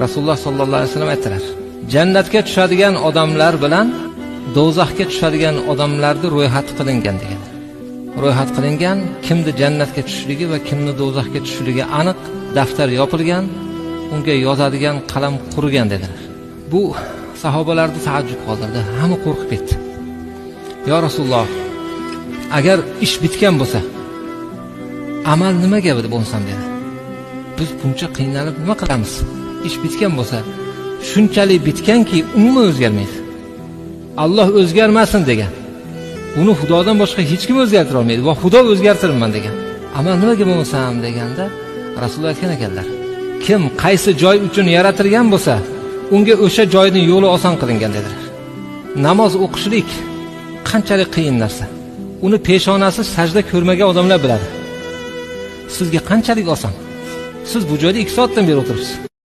Rasululloh sollallohu alayhi vasallam aytdilar, jannatga tushadigan odamlar bilan do'zaxga tushadigan odamlarni ro'yxati qilingan degan. Ro'yxat qilingan, kimni jannatga tushishligi va kimni do'zaxga tushishligi aniq daftar yopilgan, unga yozadigan qalam qurigan dedilar. Bu sahobalarni taajjub qoldirdi, hamma qo'rqib ketdi. Yo Rasululloh, agar ish bitgan bo'lsa, amal nimaga bo'lsam dedi. Biz buncha qiynalib nima qilamiz? Ish bitgan bo'lsa, shunchalik bitganki, umuman o'zgarmaydi. Alloh o'zgarmasin degan. Uni Xudodan boshqa hech kim o'zgartira olmaydi va Xudo o'zgartirman degan. Amal nimaga bo'lsam deganda Rasululloh aytgan ekanlar, kim qaysi joy uchun yaratilgan bo'lsa, unga o'sha joyning yo'li oson qilingan dedilar. Namoz o'qishlik qanchalik qiyin narsa. Uni peshonasi sajda ko'rmagan odamlar biladi. Sizga qanchalik oson. Siz bu joyda 2 soatdan beri o'tiribsiz.